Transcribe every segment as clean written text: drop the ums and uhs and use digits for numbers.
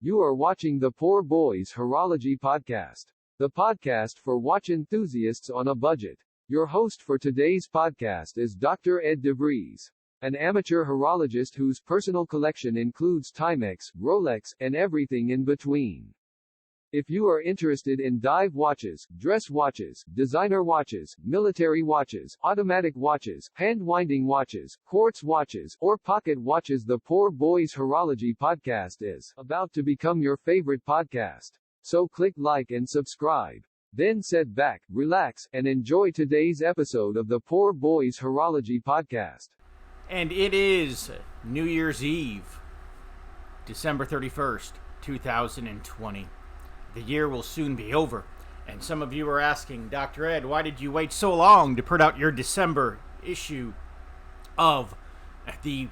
You are watching the Poor Boys Horology Podcast, the podcast for watch enthusiasts on a budget. Your host for today's podcast is Dr. Ed DeVries, an amateur horologist whose personal collection includes Timex, Rolex, and everything in between. If you are interested in dive watches, dress watches, designer watches, military watches, automatic watches, hand-winding watches, quartz watches, or pocket watches, the Poor Boys Horology Podcast is about to become your favorite podcast. So click like and subscribe. Then sit back, relax, and enjoy today's episode of the Poor Boys Horology Podcast. And it is New Year's Eve, December 31st, 2020. The year will soon be over, and some of you are asking, Dr. Ed, why did you wait so long to put out your December issue of the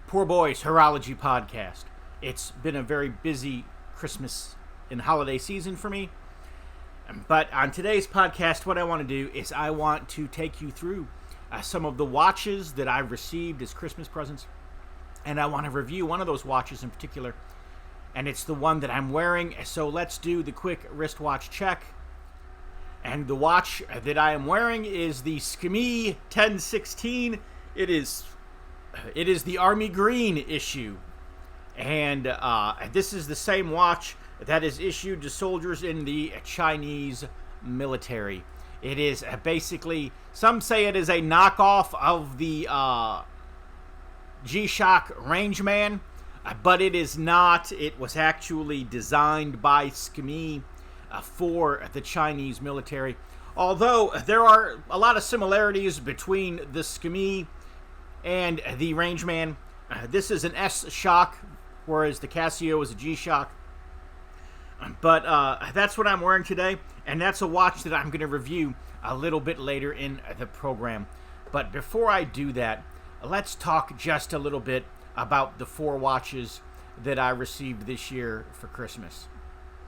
Poor Boys Horology Podcast? It's been a very busy Christmas and holiday season for me, but on today's podcast, what I want to do is I want to take you through some of the watches that I've received as Christmas presents, and I want to review one of those watches in particular, and it's the one that I'm wearing. So let's do the quick wristwatch check. And the watch that I am wearing is the Skmei 1016. It is the Army Green issue. And this is the same watch that is issued to soldiers in the Chinese military. It is basically, some say it is a knockoff of the G-Shock Rangeman. But it is not. It was actually designed by Skmei for the Chinese military. Although there are a lot of similarities between the Skmei and the Rangeman. This is an S-Shock, whereas the Casio is a G-Shock. But that's what I'm wearing today, and that's a watch that I'm going to review a little bit later in the program. But before I do that, let's talk just a little bit about the 4 watches that I received this year for Christmas.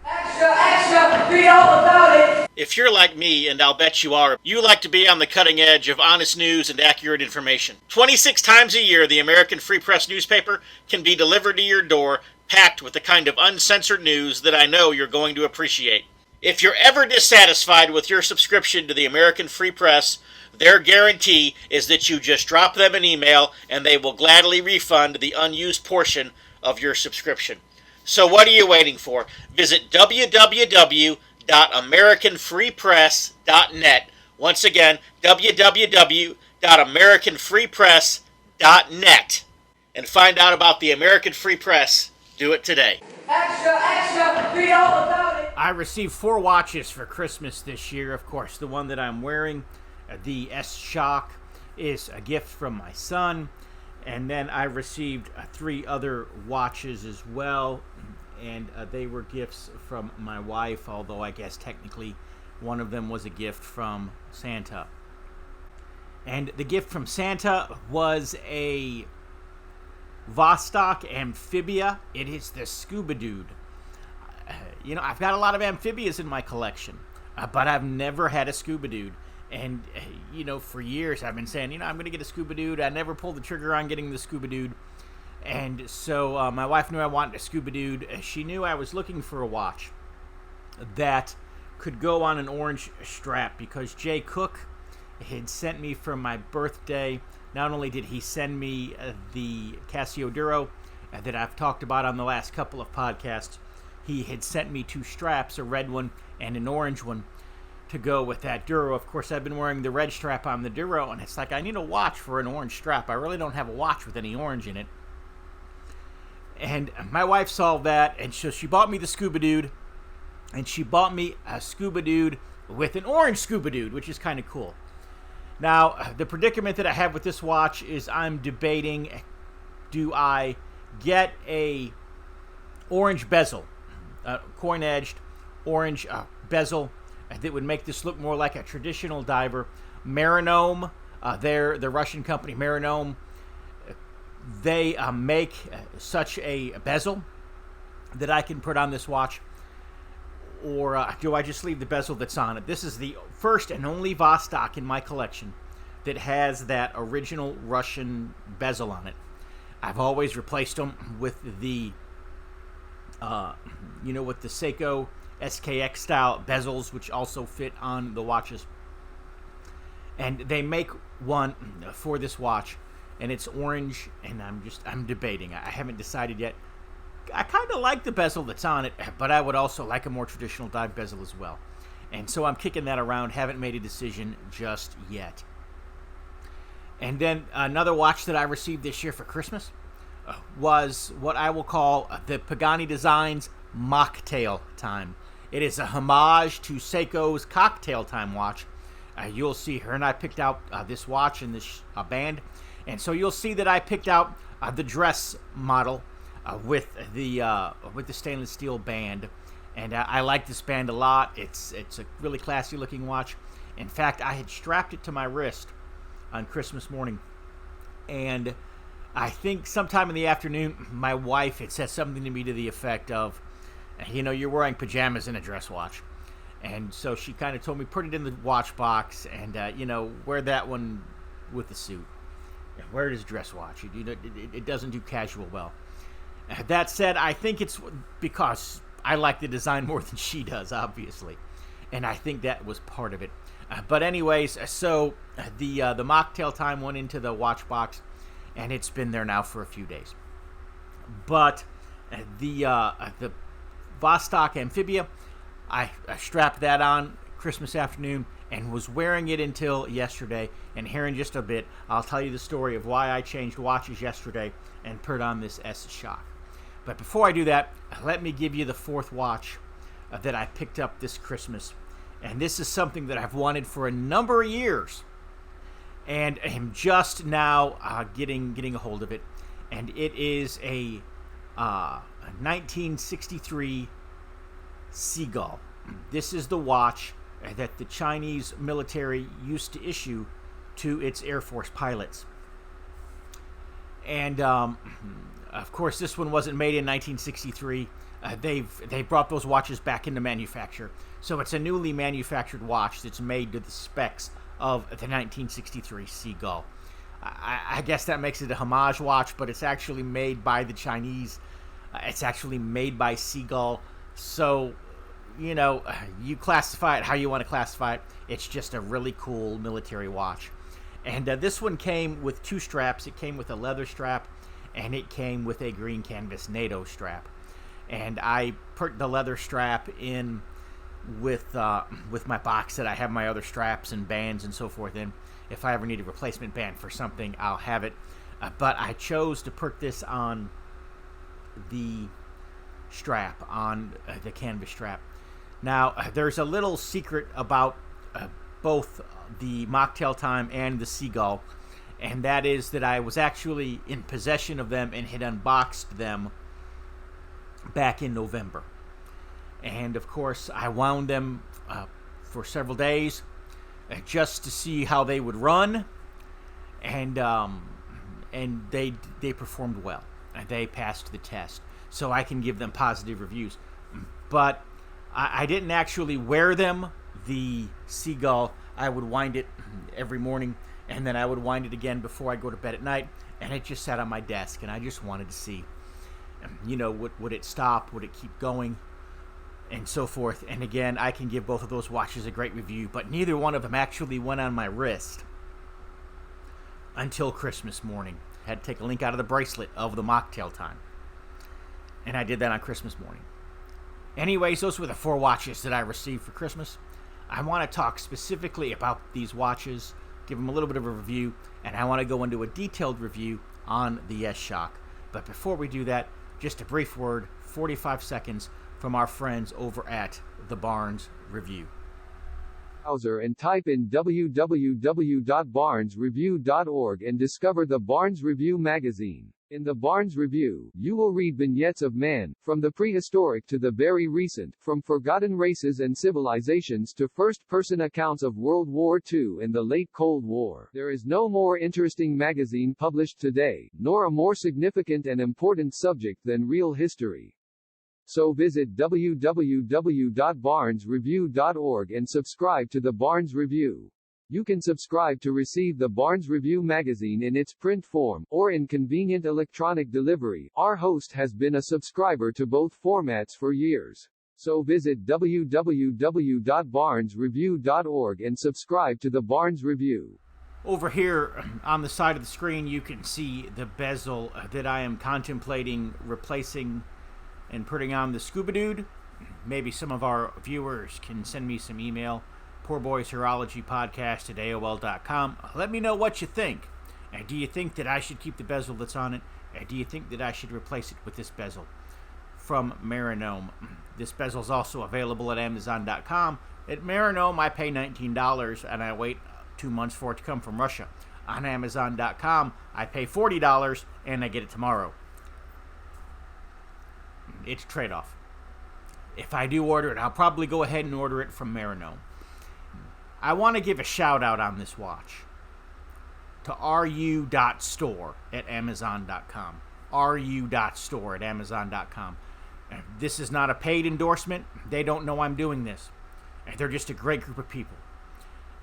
Extra, read all about it! If you're like me, and I'll bet you are, you like to be on the cutting edge of honest news and accurate information. 26 times a year, the American Free Press newspaper can be delivered to your door, packed with the kind of uncensored news that I know you're going to appreciate. If you're ever dissatisfied with your subscription to the American Free Press, their guarantee is that you just drop them an email and they will gladly refund the unused portion of your subscription. So what are you waiting for? Visit www.americanfreepress.net. Once again, www.americanfreepress.net. And find out about the American Free Press. Do it today. Extra, read all about it! I received 4 watches for Christmas this year. Of course, the one that I'm wearing, the S-Shock, is a gift from my son, and then I received 3 other watches as well, and they were gifts from my wife, although I guess technically one of them was a gift from Santa. And the gift from Santa was a Vostok Amphibia. It is the Scuba Dude. I've got a lot of amphibias in my collection, but I've never had a Scuba Dude. And, for years I've been saying, I'm going to get a Scuba Dude. I never pulled the trigger on getting the Scuba Dude. And so my wife knew I wanted a Scuba Dude. She knew I was looking for a watch that could go on an orange strap, because Jay Cook had sent me for my birthday. Not only did he send me the Casio Duro that I've talked about on the last couple of podcasts, he had sent me 2 straps, a red one and an orange one, to go with that Duro. Of course, I've been wearing the red strap on the Duro, and it's like, I need a watch for an orange strap. I really don't have a watch with any orange in it. And my wife saw that, and so she bought me the Scuba Dude, and she bought me a Scuba Dude with an orange Scuba Dude, which is kind of cool. Now, the predicament that I have with this watch is I'm debating, do I get a orange bezel, coin-edged orange bezel, that would make this look more like a traditional diver. Marinome, they're the Russian company Marinome. They make such a bezel that I can put on this watch. Or do I just leave the bezel that's on it? This is the first and only Vostok in my collection that has that original Russian bezel on it. I've always replaced them with the with the Seiko SKX style bezels, which also fit on the watches. And they make one for this watch, and it's orange, and I'm debating. I haven't decided yet. I kind of like the bezel that's on it, but I would also like a more traditional dive bezel as well. And so I'm kicking that around, haven't made a decision just yet. And then another watch that I received this year for Christmas was what I will call the Pagani Designs Mocktail Time. It is a homage to Seiko's Cocktail Time watch. You'll see her and I picked out this watch and this band. And so you'll see that I picked out the dress model with the stainless steel band. And I like this band a lot. It's a really classy looking watch. In fact, I had strapped it to my wrist on Christmas morning. And I think sometime in the afternoon, my wife had said something to me to the effect of, you're wearing pajamas and a dress watch. And so she kind of told me, put it in the watch box and, wear that one with the suit. Wear it as a dress watch. It doesn't do casual well. That said, I think it's because I like the design more than she does, obviously. And I think that was part of it. But anyways, so the Mocktail Time went into the watch box, and it's been there now for a few days. But the Vostok Amphibia, I strapped that on Christmas afternoon and was wearing it until yesterday. And here in just a bit, I'll tell you the story of why I changed watches yesterday and put on this S-Shock. But before I do that, let me give you the fourth watch that I picked up this Christmas. And this is something that I've wanted for a number of years. And I'm just now getting a hold of it. And it is a 1963 Seagull. This is the watch that the Chinese military used to issue to its Air Force pilots. And of course, this one wasn't made in 1963. They brought those watches back into manufacture. So it's a newly manufactured watch that's made to the specs of the 1963 Seagull. I guess that makes it a homage watch, but it's actually made by the Chinese. It's actually made by Seagull. So, you classify it how you want to classify it. It's just a really cool military watch. And this one came with two straps. It came with a leather strap, and it came with a green canvas NATO strap. And I put the leather strap in with my box that I have my other straps and bands and so forth in. If I ever need a replacement band for something, I'll have it. But I chose to put this on the strap, on the canvas strap. Now, there's a little secret about both the Mocktail Time and the Seagull, and that is that I was actually in possession of them and had unboxed them back in November. And of course, I wound them for several days just to see how they would run, and they performed well. They passed the test, so I can give them positive reviews. But I didn't actually wear them. The Seagull, I would wind it every morning, and then I would wind it again before I go to bed at night, and it just sat on my desk, and I just wanted to see, would it stop? Would it keep going? And so forth. And again, I can give both of those watches a great review, but neither one of them actually went on my wrist until Christmas morning. I had to take a link out of the bracelet of the Mocktail Time, and I did that on Christmas morning. Anyways, those were the four watches that I received for Christmas. I want to talk specifically about these watches, give them a little bit of a review, and I want to go into a detailed review on the S-Shock. But before we do that, just a brief word, 45 seconds, from our friends over at the Barnes Review. Browser and type in www.barnesreview.org and discover the Barnes Review magazine. In the Barnes Review, you will read vignettes of man, from the prehistoric to the very recent, from forgotten races and civilizations to first-person accounts of World War II and the late Cold War. There is no more interesting magazine published today, nor a more significant and important subject than real history. So visit www.barnesreview.org and subscribe to the Barnes Review. You can subscribe to receive the Barnes Review magazine in its print form, or in convenient electronic delivery. Our host has been a subscriber to both formats for years. So visit www.barnesreview.org and subscribe to the Barnes Review. Over here on the side of the screen, you can see the bezel that I am contemplating replacing and putting on the Scuba Dude. Maybe some of our viewers can send me some email. Poor Boys Horology Podcast at AOL.com. Let me know what you think. Do you think that I should keep the bezel that's on it? Do you think that I should replace it with this bezel from Marinome? This bezel is also available at Amazon.com. At Marinome, I pay $19 and I wait 2 months for it to come from Russia. On Amazon.com, I pay $40 and I get it tomorrow. It's a trade-off. If I do order it, I'll probably go ahead and order it from Marinome. I want to give a shout out on this watch to ru.store at Amazon.com. ru.store at Amazon.com. This is not a paid endorsement. They don't know I'm doing this. They're just a great group of people.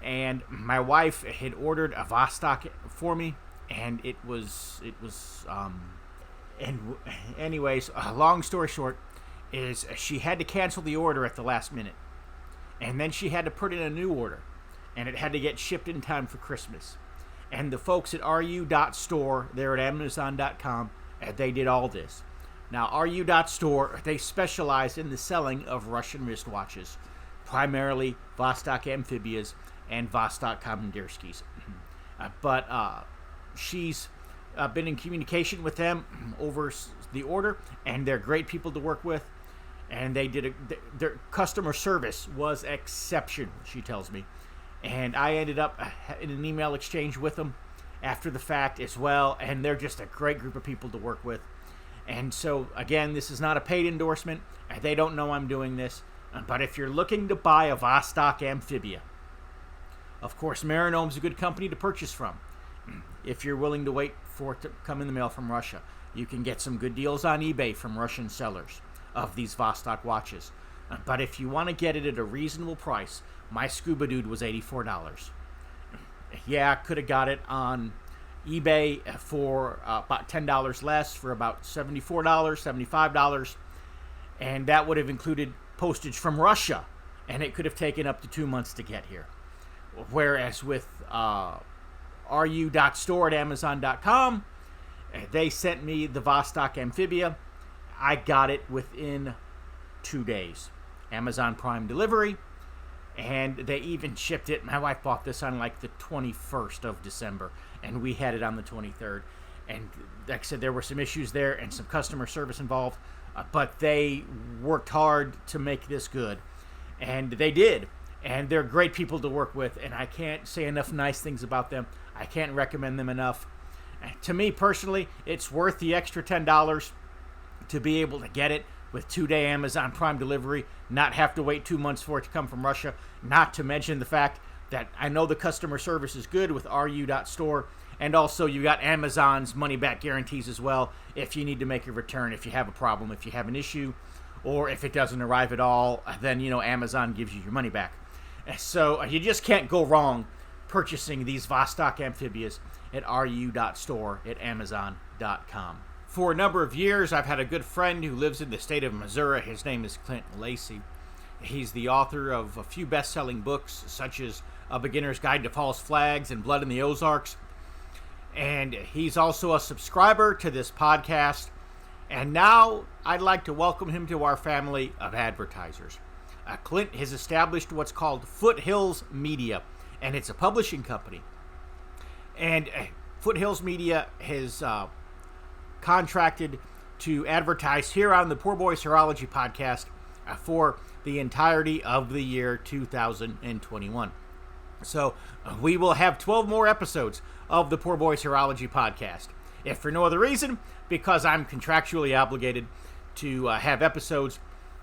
And my wife had ordered a Vostok for me, and anyways, long story short is she had to cancel the order at the last minute. And then she had to put in a new order, and it had to get shipped in time for Christmas. And the folks at ru.store there at Amazon.com, they did all this. Now, ru.store, they specialize in the selling of Russian wristwatches, primarily Vostok Amphibias and Vostok Commanderskis. But she's been in communication with them over the order, and they're great people to work with. And they did their customer service was exceptional, she tells me. And I ended up in an email exchange with them after the fact as well. And they're just a great group of people to work with. And so, again, this is not a paid endorsement. They don't know I'm doing this. But if you're looking to buy a Vostok Amphibia, of course, Marinome's a good company to purchase from. If you're willing to wait for it to come in the mail from Russia, you can get some good deals on eBay from Russian sellers of these Vostok watches. But if you want to get it at a reasonable price, my Scuba Dude was $84. Yeah, I could have got it on eBay for about $10 less, for about $74, $75, and that would have included postage from Russia, and it could have taken up to 2 months to get here. Whereas with ru.store at Amazon.com, they sent me the Vostok Amphibia. I got it within 2 days. Amazon Prime delivery, and they even shipped it. My wife bought this on like the 21st of December, and we had it on the 23rd. And like I said, there were some issues there and some customer service involved, but they worked hard to make this good, and they did. And they're great people to work with, and I can't say enough nice things about them. I can't recommend them enough. To me personally, it's worth the extra $10 to be able to get it with 2-day Amazon Prime delivery, not have to wait 2 months for it to come from Russia, not to mention the fact that I know the customer service is good with ru.store, and also you got Amazon's money-back guarantees as well if you need to make a return, if you have a problem, if you have an issue, or if it doesn't arrive at all, then, Amazon gives you your money back. So you just can't go wrong purchasing these Vostok Amphibias at ru.store at Amazon.com. For a number of years, I've had a good friend who lives in the state of Missouri. His name is Clint Lacey. He's the author of a few best-selling books, such as A Beginner's Guide to False Flags and Blood in the Ozarks. And he's also a subscriber to this podcast. And now I'd like to welcome him to our family of advertisers. Clint has established what's called Foothills Media, and it's a publishing company. And Foothills Media has contracted to advertise here on the Poor Boys Horology Podcast for the entirety of the year 2021. So we will have 12 more episodes of the Poor Boys Horology Podcast. If for no other reason, because I'm contractually obligated to have episodes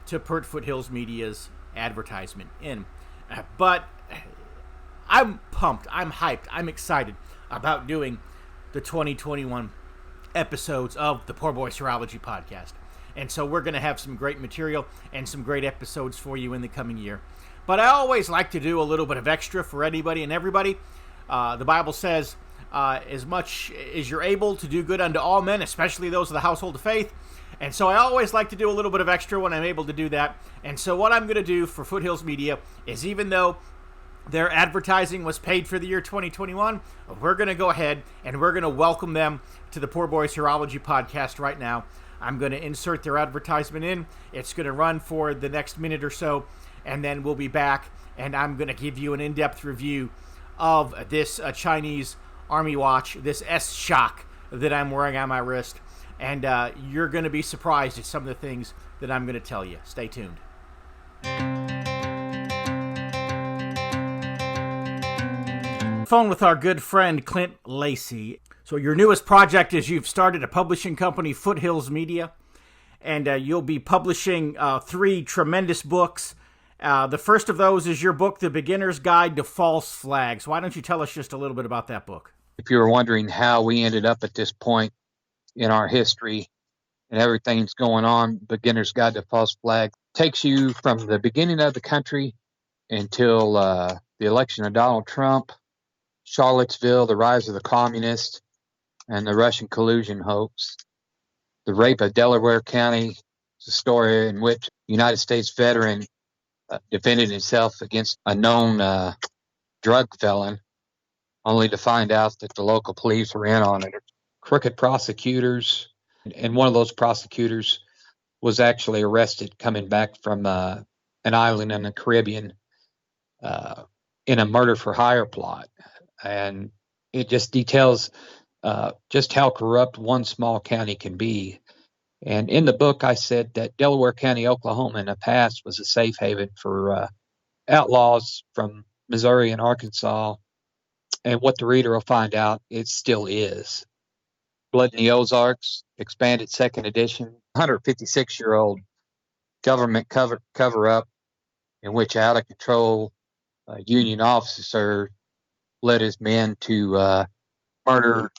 to put Foothills Media's advertisement in. But I'm pumped, I'm hyped, I'm excited about doing the 2021 episodes of the Poor Boys Horology Podcast. And so we're going to have some great material and some great episodes for you in the coming year. But I always like to do a little bit of extra for anybody and everybody. The Bible says, as much as you're able to do good unto all men, especially those of the household of faith. And so I always like to do a little bit of extra when I'm able to do that. And so what I'm going to do for Foothills Media is, even though their advertising was paid for the year 2021, we're going to go ahead and we're going to welcome them to the Poor Boys Horology podcast right now. I'm going to insert their advertisement in. It's going to run for the next minute or so, and then we'll be back, and I'm going to give you an in-depth review of this Chinese Army watch, this S-Shock that I'm wearing on my wrist. And you're going to be surprised at some of the things that I'm going to tell you. Stay tuned. Phone with our good friend Clint Lacey. So your newest project is you've started a publishing company, Foothills Media, and you'll be publishing 3 tremendous books. The first of those is your book, The Beginner's Guide to False Flags. Why don't you tell us just a little bit about that book? If you were wondering how we ended up at this point in our history and everything's going on, Beginner's Guide to False Flag takes you from the beginning of the country until the election of Donald Trump, Charlottesville, the rise of the communists, and the Russian collusion hoax. The rape of Delaware County is a story in which a United States veteran defended himself against a known drug felon, only to find out that the local police were in on it. Crooked prosecutors, and one of those prosecutors was actually arrested coming back from an island in the Caribbean in a murder for hire plot. And it just details just how corrupt one small county can be. And in the book, I said that Delaware County, Oklahoma, in the past was a safe haven for outlaws from Missouri and Arkansas. And what the reader will find out, it still is. Blood in the Ozarks, expanded second edition, 156-year-old government cover-up in which out-of-control Union officer led his men to murder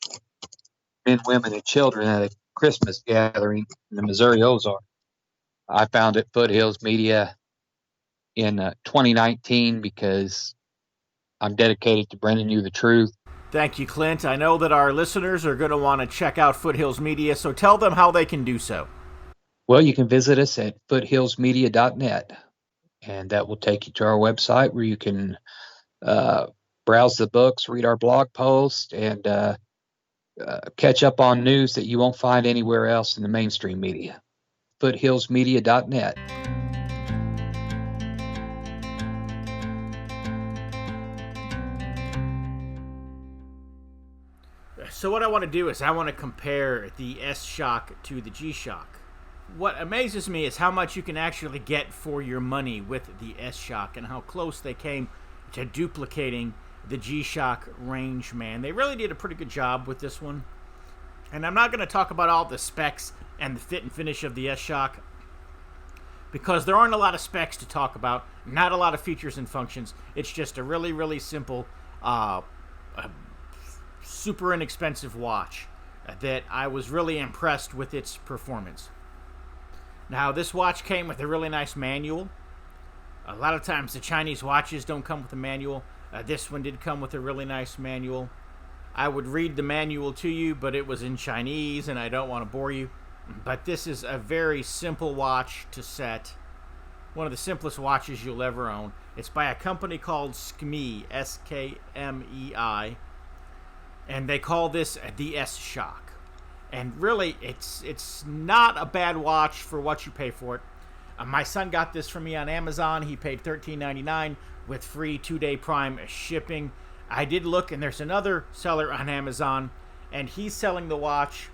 men, women, and children at a Christmas gathering in the Missouri Ozarks. I founded Foothills Media in 2019 because I'm dedicated to bringing you the truth. Thank you, Clint. I know that our listeners are going to want to check out Foothills Media, so tell them how they can do so. Well, you can visit us at foothillsmedia.net, and that will take you to our website where you can browse the books, read our blog posts, and catch up on news that you won't find anywhere else in the mainstream media. foothillsmedia.net. So what I want to do is I want to compare the S-Shock to the G-Shock. What amazes me is how much you can actually get for your money with the S-Shock and how close they came to duplicating the G-Shock range, man. They really did a pretty good job with this one. And I'm not going to talk about all the specs and the fit and finish of the S-Shock because there aren't a lot of specs to talk about, not a lot of features and functions. It's just a really, really simple, super inexpensive watch that I was really impressed with its performance. Now, this watch came with a really nice manual. A lot of times the Chinese watches don't come with a manual. This one did come with a really nice manual. I would read the manual to you, but it was in Chinese and I don't want to bore you. But this is a very simple watch to set. One of the simplest watches you'll ever own. It's by a company called Skmei, S-K-M-E-I. And they call this the S-Shock. And really, it's not a bad watch for what you pay for it. My son got this for me on Amazon. He paid $13.99 with free 2-day Prime shipping. I did look, and there's another seller on Amazon, and he's selling the watch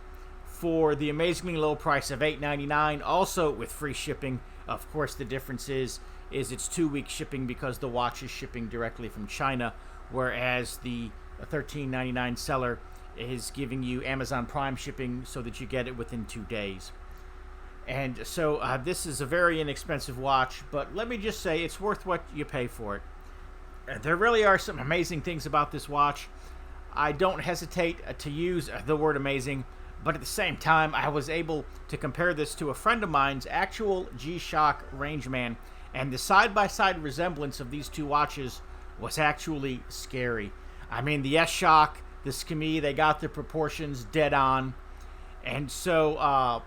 for the amazingly low price of $8.99, also with free shipping. Of course, the difference is it's 2-week shipping because the watch is shipping directly from China, whereas the $13.99 seller is giving you Amazon Prime shipping so that you get it within 2 days. And so this is a very inexpensive watch, but let me just say it's worth what you pay for it. There really are some amazing things about this watch. I don't hesitate to use the word amazing, but at the same time, I was able to compare this to a friend of mine's actual G-Shock Rangeman, And the side-by-side resemblance of these two watches was actually scary. I mean, the S-Shock, the Skmei, they got the proportions dead on. And so,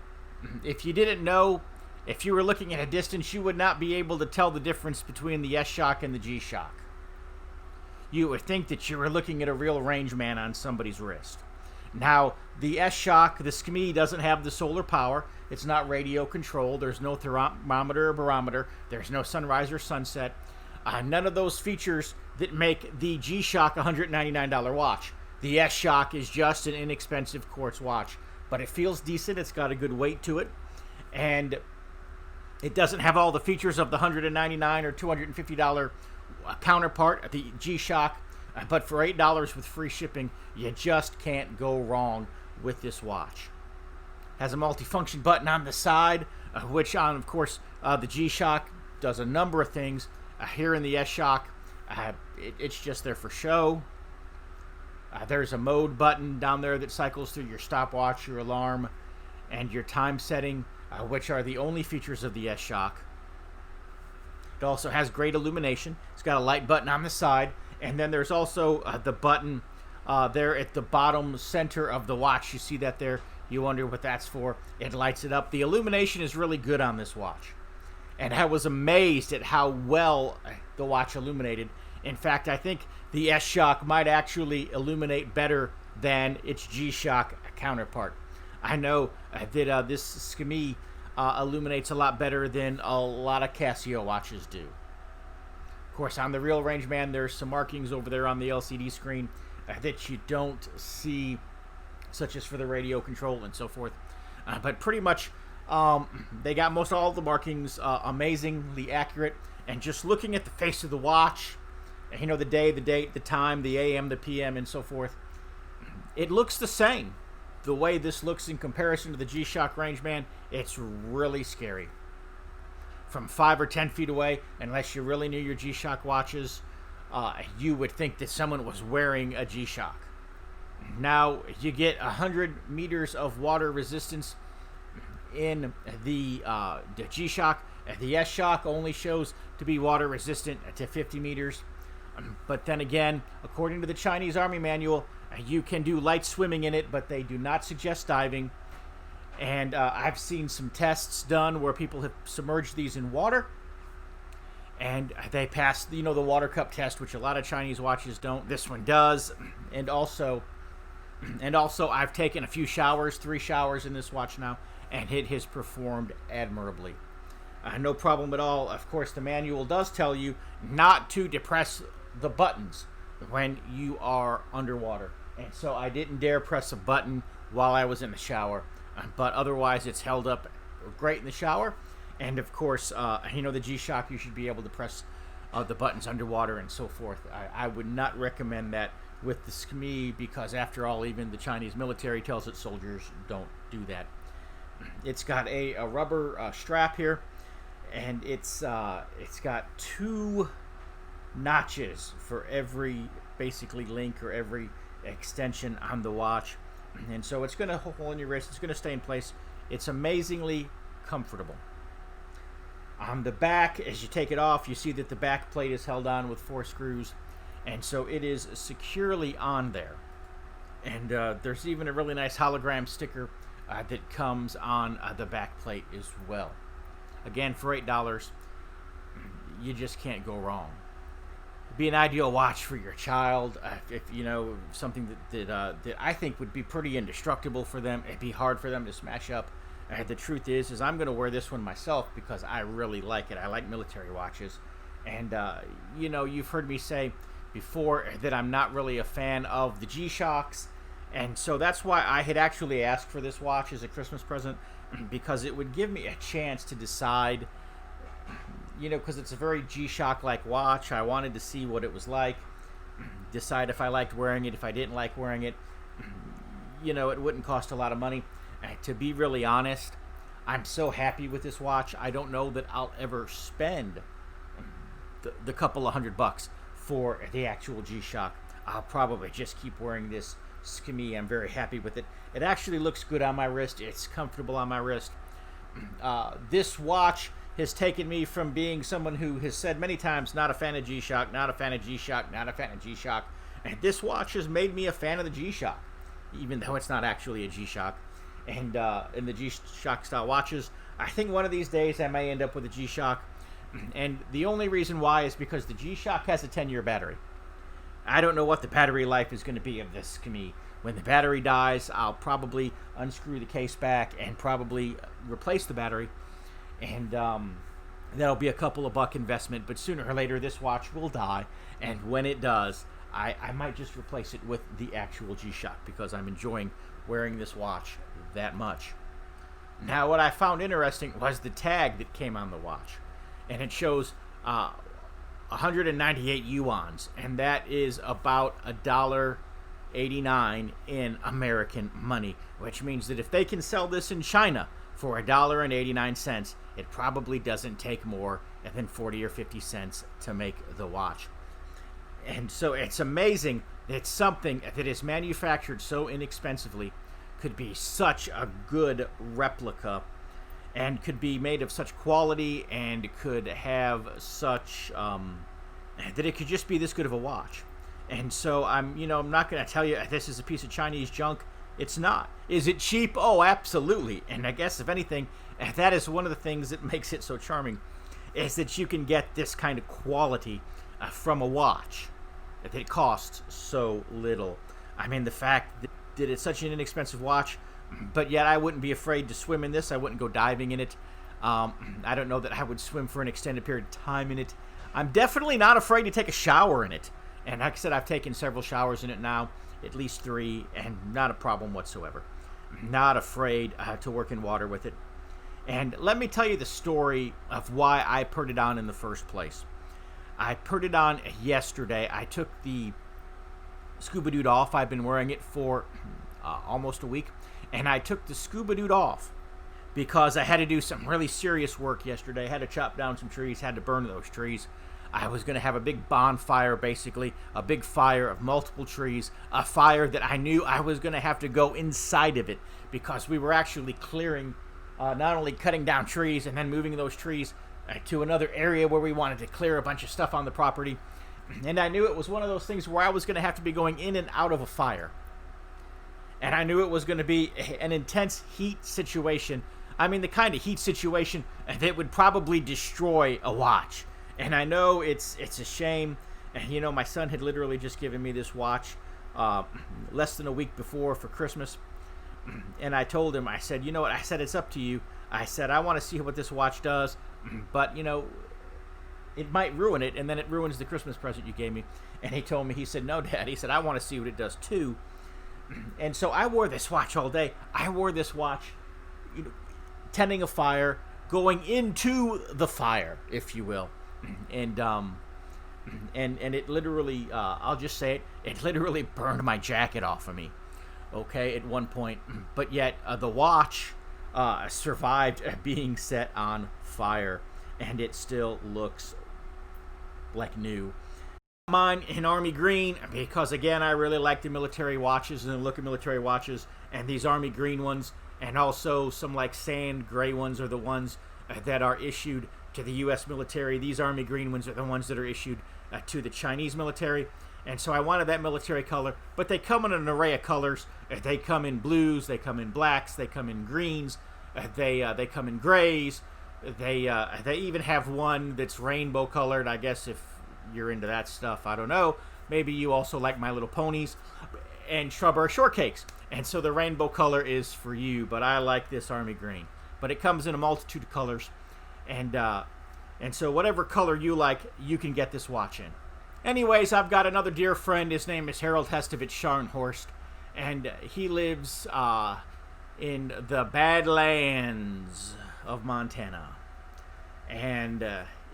if you didn't know, if you were looking at a distance, you would not be able to tell the difference between the S-Shock and the G-Shock. You would think that you were looking at a real range man on somebody's wrist. Now, the S-Shock, the Skmei, doesn't have the solar power. It's not radio controlled. There's no thermometer or barometer. There's no sunrise or sunset. None of those features that make the G-Shock a $199 watch. The S-Shock is just an inexpensive quartz watch, but it feels decent. It's got a good weight to it, and it doesn't have all the features of the $199 or $250 counterpart, the G-Shock, but for $8 with free shipping, you just can't go wrong with this watch. Has a multifunction button on the side, which on, of course, the G-Shock does a number of things. Here in the S-Shock, it's just there for show. There's a mode button down there that cycles through your stopwatch, your alarm, and your time setting, which are the only features of the S-Shock. It also has great illumination. It's got a light button on the side, and then there's also the button there at the bottom center of the watch. You see that there? You wonder what that's for. It lights it up. The illumination is really good on this watch, and I was amazed at how well the watch illuminated. In fact, I think the S-Shock might actually illuminate better than its G-Shock counterpart. I know that this Skmei illuminates a lot better than a lot of Casio watches do. Of course, on the Real Range Man, there's some markings over there on the LCD screen that you don't see, such as for the radio control and so forth. But pretty much, they got most all of the markings amazingly accurate. And just looking at the face of the watch, you know, the day, the date, the time, the AM, the PM, and so forth, it looks the same. The way this looks in comparison to the G-Shock Rangeman, it's really scary. From 5 or 10 feet away, unless you really knew your G-Shock watches, you would think that someone was wearing a G-Shock. Now, you get 100 meters of water resistance in the G-Shock. The S-Shock only shows to be water resistant to 50 meters. But then again, according to the Chinese Army manual, you can do light swimming in it, but they do not suggest diving. And I've seen some tests done where people have submerged these in water, and they pass, the water cup test, which a lot of Chinese watches don't. This one does. And also I've taken a few showers, 3 showers in this watch now, and it has performed admirably. No problem at all. Of course, the manual does tell you not to depress the buttons when you are underwater. And so I didn't dare press a button while I was in the shower. But otherwise, it's held up great in the shower. And of course, the G-Shock, you should be able to press the buttons underwater and so forth. I would not recommend that with the Skmei, because after all, even the Chinese military tells its soldiers don't do that. It's got a rubber strap here, and it's got 2 notches for every basically link or every extension on the watch, and so it's going to hold on your wrist. It's going to stay in place. It's amazingly comfortable. On the back, as you take it off, you see that the back plate is held on with 4 screws, and so it is securely on there. And there's even a really nice hologram sticker that comes on the back plate as well. Again, for $8, you just can't go wrong. It'd be an ideal watch for your child, if something that I think would be pretty indestructible for them. It'd be hard for them to smash up. The truth is I'm going to wear this one myself because I really like it. I like military watches, and you've heard me say before that I'm not really a fan of the G-Shocks, and so that's why I had actually asked for this watch as a Christmas present, because it would give me a chance to decide, because it's a very G-Shock-like watch. I wanted to see what it was like, decide if I liked wearing it, if I didn't like wearing it. It wouldn't cost a lot of money. To be really honest, I'm so happy with this watch. I don't know that I'll ever spend the couple of $100 for the actual G-Shock. I'll probably just keep wearing this Skmei. I'm very happy with it. It actually looks good on my wrist. It's comfortable on my wrist. This watch has taken me from being someone who has said many times, not a fan of G-Shock, not a fan of G-Shock, not a fan of G-Shock. And this watch has made me a fan of the G-Shock, even though it's not actually a G-Shock. And in the G-Shock style watches, I think one of these days I may end up with a G-Shock. And the only reason why is because the G-Shock has a 10-year battery. I don't know what the battery life is going to be of this Skmei. When the battery dies, I'll probably unscrew the case back and probably replace the battery. And that'll be a couple of buck investment, but sooner or later this watch will die. And when it does, I might just replace it with the actual G-Shock because I'm enjoying wearing this watch that much. Now, what I found interesting was the tag that came on the watch. And it shows 198 yuans, and that is about $1.89 in American money, which means that if they can sell this in China for $1.89, it probably doesn't take more than 40 or 50 cents to make the watch. And so it's amazing that something that is manufactured so inexpensively could be such a good replica and could be made of such quality and could have such that it could just be this good of a watch. And so I'm not going to tell you this is a piece of Chinese junk. It's not. Is it cheap? Oh, absolutely. And I guess if anything, that is one of the things that makes it so charming, is that you can get this kind of quality from a watch that it costs so little. I mean, the fact that it's such an inexpensive watch, but yet I wouldn't be afraid to swim in this. I wouldn't go diving in it. I don't know that I would swim for an extended period of time in it. I'm definitely not afraid to take a shower in it. And like I said, I've taken several showers in it now, at least 3, and not a problem whatsoever. Not afraid to work in water with it. And let me tell you the story of why I put it on in the first place. I put it on yesterday. I took the Scuba Dude off. I've been wearing it for almost a week. And I took the Scuba Dude off because I had to do some really serious work yesterday. I had to chop down some trees, had to burn those trees. I was going to have a big bonfire, basically, a big fire of multiple trees, a fire that I knew I was going to have to go inside of it because we were actually clearing, not only cutting down trees and then moving those trees to another area where we wanted to clear a bunch of stuff on the property. And I knew it was one of those things where I was going to have to be going in and out of a fire. And I knew it was going to be an intense heat situation. I mean, the kind of heat situation that would probably destroy a watch. And I know it's a shame. And, my son had literally just given me this watch less than a week before for Christmas. And I told him, I said, you know what? I said, it's up to you. I said, I want to see what this watch does. But, it might ruin it. And then it ruins the Christmas present you gave me. And he told me, he said, no, Dad. He said, I want to see what it does too. And so I wore this watch all day. I wore this watch, tending a fire, going into the fire, if you will. And it literally, I'll just say it, it literally burned my jacket off of me, okay, at one point. But yet the watch survived being set on fire, and it still looks like new. Mine in army green because, again, I really like the military watches and the look of military watches, and these army green ones, and also some like sand gray ones are the ones that are issued to the U.S. military. These army green ones are the ones that are issued to the Chinese military. And so I wanted that military color, but they come in an array of colors. They come in blues, they come in blacks, they come in greens, they come in grays. They even have one that's rainbow colored. I guess if you're into that stuff, I don't know. Maybe you also like My Little Ponies and strawberry shortcakes. And so the rainbow color is for you, but I like this army green. But it comes in a multitude of colors. And so whatever color you like, you can get this watch in. Anyways, I've got another dear friend. His name is Harold Hestovich Scharnhorst, and he lives in the Badlands of Montana. And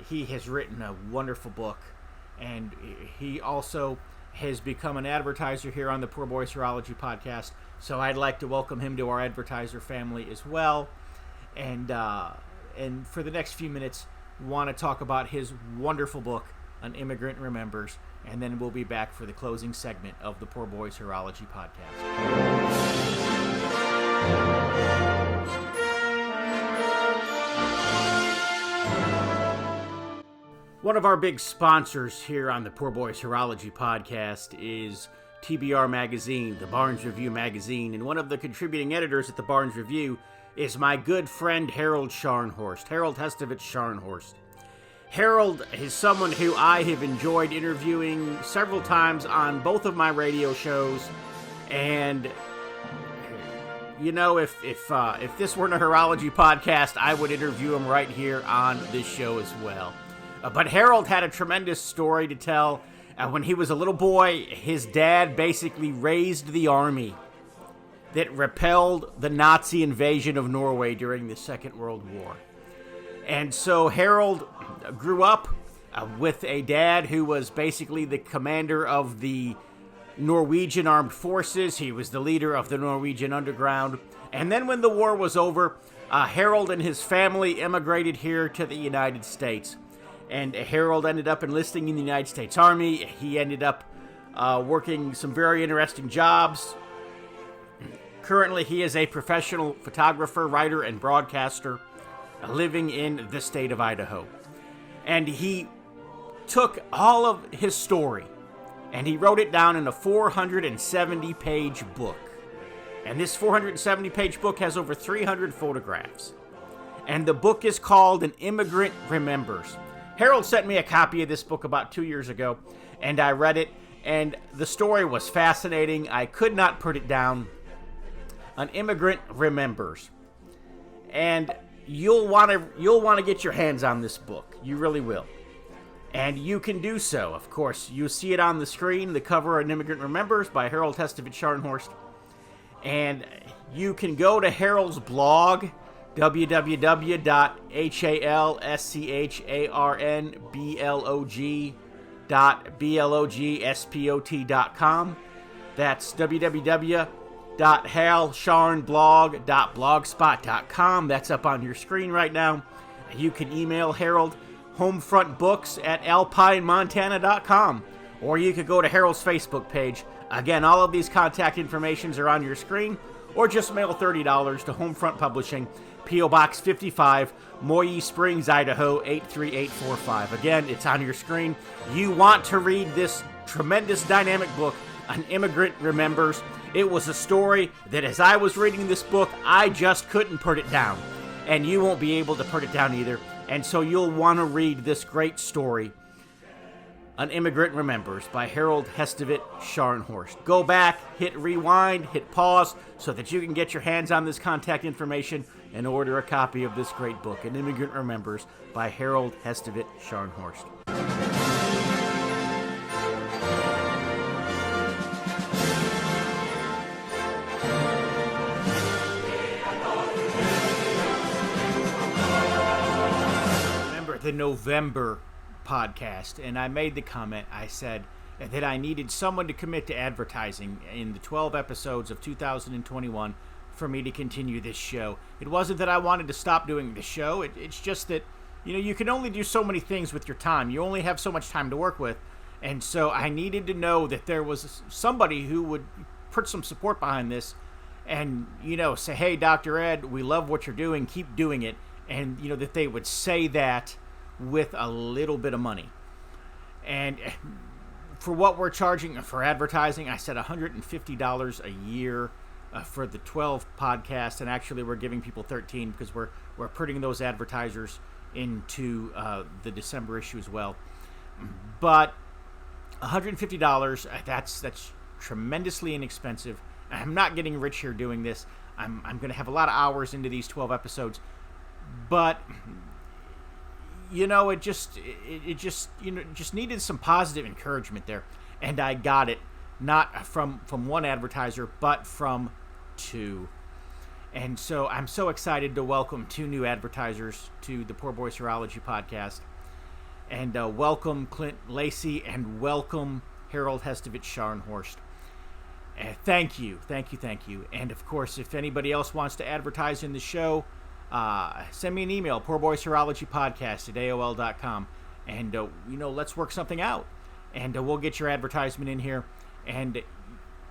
he has written a wonderful book, and he also has become an advertiser here on the Poor Boys Horology podcast. So I'd like to welcome him to our advertiser family as well. And for the next few minutes, want to talk about his wonderful book, An Immigrant Remembers, and then we'll be back for the closing segment of the Poor Boys Horology podcast. One of our big sponsors here on the Poor Boys Horology podcast is TBR Magazine, the Barnes Review magazine, and one of the contributing editors at the Barnes Review is my good friend Harold Scharnhorst, Harold Hestovich Scharnhorst. Harold is someone who I have enjoyed interviewing several times on both of my radio shows, and you know, if this weren't a horology podcast, I would interview him right here on this show as well. But Harold had a tremendous story to tell. When he was a little boy, his dad basically raised the army that repelled the Nazi invasion of Norway during the Second World War. And so Harold grew up with a dad who was basically the commander of the Norwegian Armed Forces. He was the leader of the Norwegian Underground. And then when the war was over, Harold and his family immigrated here to the United States. And Harold ended up enlisting in the United States Army. He ended up working some very interesting jobs. Currently, he is a professional photographer, writer, and broadcaster living in the state of Idaho. And he took all of his story and he wrote it down in a 470-page book. And this 470-page book has over 300 photographs. And the book is called An Immigrant Remembers. Harold sent me a copy of this book about 2 years ago, and I read it, and the story was fascinating. I could not put it down. An Immigrant Remembers. And you'll want to get your hands on this book. You really will. And you can do so. Of course, you see it on the screen, the cover, An Immigrant Remembers by Harold Hestovich Scharnhorst. And you can go to Harold's blog, www.halsharnblog.blogspot.com. That's www.halsharnblog.blogspot.com. That's up on your screen right now. You can email Harold homefrontbooks@alpinemontana.com, or you could go to Harold's Facebook page. Again, all of these contact informations are on your screen, or just mail $30 to Homefront Publishing, P.O. Box 55, Moyie Springs, Idaho, 83845. Again, it's on your screen. You want to read this tremendous dynamic book, An Immigrant Remembers. It was a story that as I was reading this book, I just couldn't put it down. And you won't be able to put it down either. And so you'll want to read this great story, An Immigrant Remembers by Harold Hestovich Scharnhorst. Go back, hit rewind, hit pause, so that you can get your hands on this contact information and order a copy of this great book, An Immigrant Remembers by Harold Hestovich Scharnhorst. Remember the November podcast, and I made the comment, I said that I needed someone to commit to advertising in the 12 episodes of 2021 for me to continue this show. It wasn't that I wanted to stop doing the show, it's just that, you know, you can only do so many things with your time. You only have so much time to work with, and so I needed to know that there was somebody who would put some support behind this and, you know, say, hey, Dr. Ed, we love what you're doing, keep doing it, and, you know, that they would say that with a little bit of money. And for what we're charging for advertising, I said $150 a year for the 12 podcasts, and actually we're giving people 13 because we're putting those advertisers into the December issue as well. But $150, that's tremendously inexpensive. I'm not getting rich here doing this. I'm going to have a lot of hours into these 12 episodes, but you know, it just needed some positive encouragement there, and I got it not from one advertiser, but from two. And so I'm so excited to welcome two new advertisers to the Poor Boys Horology podcast, and welcome Clint Lacey and welcome Harold Hestovich Scharnhorst. Thank you. And of course, if anybody else wants to advertise in the show, send me an email, poorboyshorologypodcast@aol.com, and let's work something out, and we'll get your advertisement in here, and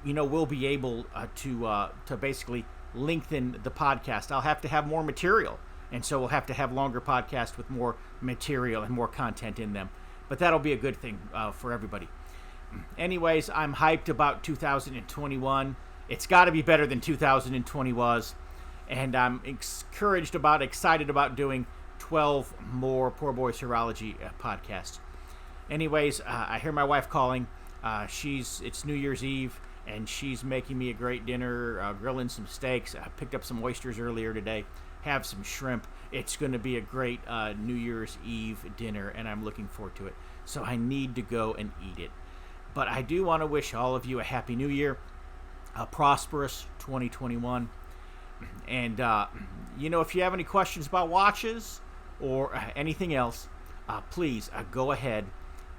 we'll be able to basically lengthen the podcast. I'll have to have more material, and so we'll have to have longer podcasts with more material and more content in them. but that'll be a good thing for everybody. Anyways, I'm hyped about 2021. It's got to be better than 2020 was, and I'm excited about doing 12 more Poor Boys Horology podcasts. Anyways, I hear my wife calling. It's New Year's Eve, and she's making me a great dinner, grilling some steaks. I picked up some oysters earlier today, have some shrimp. It's going to be a great New Year's Eve dinner, and I'm looking forward to it. So I need to go and eat it. But I do want to wish all of you a Happy New Year, a prosperous 2021. And, if you have any questions about watches or anything else, please go ahead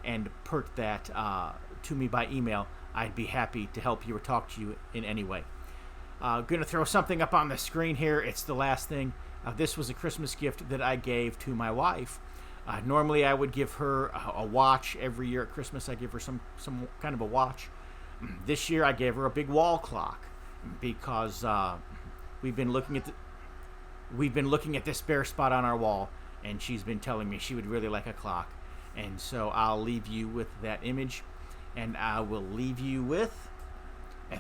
and put that to me by email. I'd be happy to help you or talk to you in any way. Going to throw something up on the screen here. It's the last thing. This was a Christmas gift that I gave to my wife. Normally, I would give her a watch every year at Christmas. I give her some kind of a watch. This year, I gave her a big wall clock because we've been looking at this bare spot on our wall, and she's been telling me she would really like a clock. And so I'll leave you with that image, and I will leave you with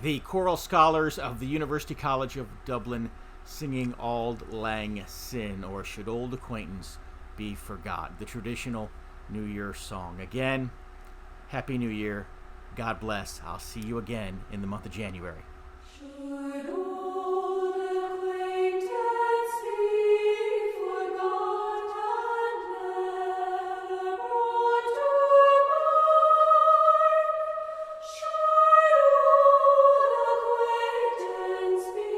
the choral scholars of the University College of Dublin singing Auld Lang Syne, or Should Old Acquaintance Be Forgot, the traditional New Year song. Again, Happy New Year. God bless. I'll see you again in the month of January. Should old acquaintance be forgot and never brought to mind? Should old acquaintance be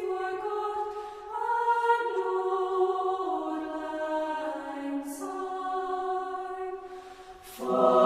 forgot and Lord Lang Syne?